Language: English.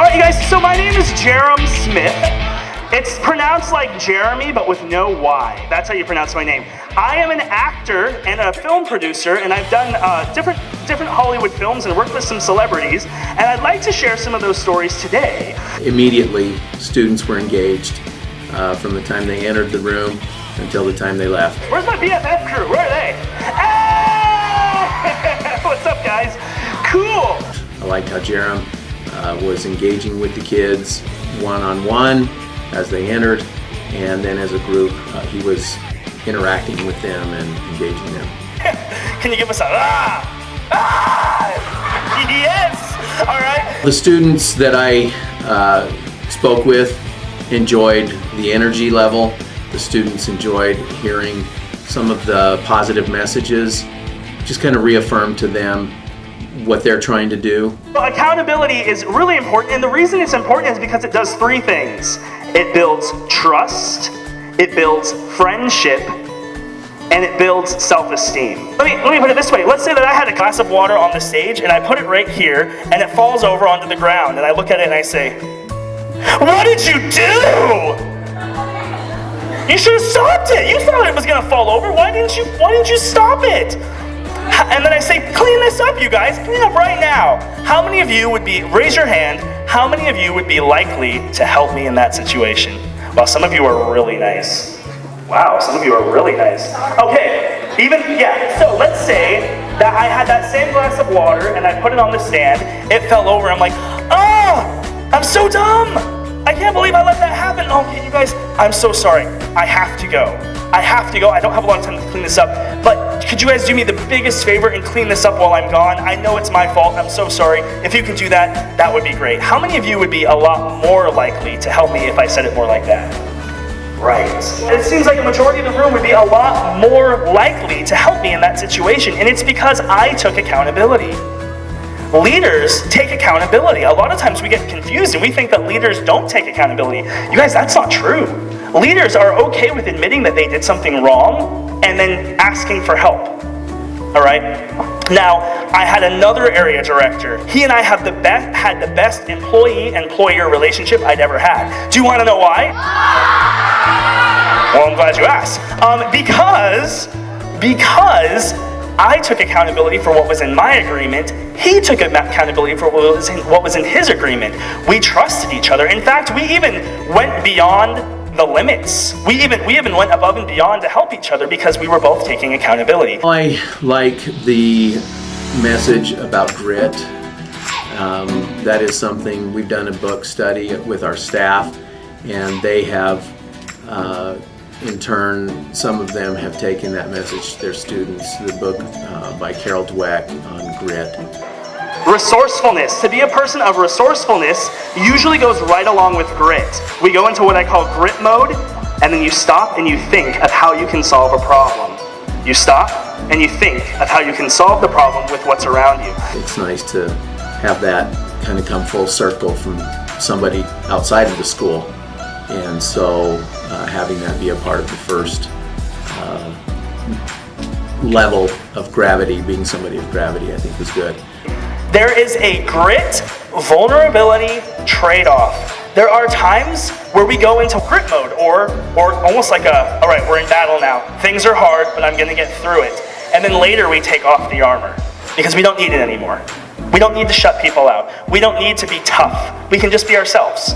Alright you guys, so my name is Jarom Smith. It's pronounced like Jeremy, but with no Y. That's how you pronounce my name. I am an actor and a film producer, and I've done different Hollywood films and worked with some celebrities, and I'd like to share some of those stories today. Immediately, students were engaged from the time they entered the room until the time they left. Where's my BFF crew? Where are they? Hey! What's up, guys? Cool! I liked how Jarom was engaging with the kids one-on-one as they entered, and then as a group, he was interacting with them and engaging them. Can you give us a Yes! All right. The students that I spoke with enjoyed the energy level. The students enjoyed hearing some of the positive messages, just kind of reaffirmed to them what they're trying to do. Well, accountability is really important, and the reason it's important is because it does three things. It builds trust, it builds friendship, and it builds self-esteem. Let me put it this way. Let's say that I had a glass of water on the stage and I put it right here and it falls over onto the ground, and I look at it and I say, "What did you do? You should have stopped it. You thought it was gonna fall over. Why didn't you stop it?" And then I say, "Clean this up, you guys. Clean up right now." How many of you would be, raise your hand, how many of you would be likely to help me in that situation? Well, some of you are really nice. Wow, some of you are really nice. Okay, so let's say that I had that same glass of water and I put it on the stand, it fell over, I'm like, oh, I'm so dumb. I can't believe I let that happen. Okay, you guys, I'm so sorry. I have to go. I don't have a lot of time to clean this up, but could you guys do me the biggest favor and clean this up while I'm gone? I know it's my fault. I'm so sorry. If you could do that, that would be great. How many of you would be a lot more likely to help me if I said it more like that? Right. It seems like a majority of the room would be a lot more likely to help me in that situation, and it's because I took accountability. Leaders take accountability. A lot of times we get confused and we think that leaders don't take accountability. You guys, that's not true. Leaders are okay with admitting that they did something wrong and then asking for help. All right? Now, I had another area director. He and I had the best employee-employer relationship I'd ever had. Do you want to know why? Well, I'm glad you asked. Because I took accountability for what was in my agreement. He took accountability for what was in his agreement. We trusted each other. In fact, we even went beyond the limits. We even went above and beyond to help each other because we were both taking accountability. I like the message about grit. That is something we've done a book study with our staff, and they have in turn, some of them have taken that message to their students. The book by Carol Dweck on grit. Resourcefulness. To be a person of resourcefulness usually goes right along with grit. We go into what I call grit mode, and then you stop and you think of how you can solve a problem. You stop and you think of how you can solve the problem with what's around you. It's nice to have that kind of come full circle from somebody outside of the school. And so having that be a part of the first level of gravity, being somebody of gravity, I think was good. There is a grit vulnerability trade-off. There are times where we go into grit mode or almost like all right, we're in battle now. Things are hard, but I'm gonna get through it. And then later we take off the armor because we don't need it anymore. We don't need to shut people out. We don't need to be tough. We can just be ourselves.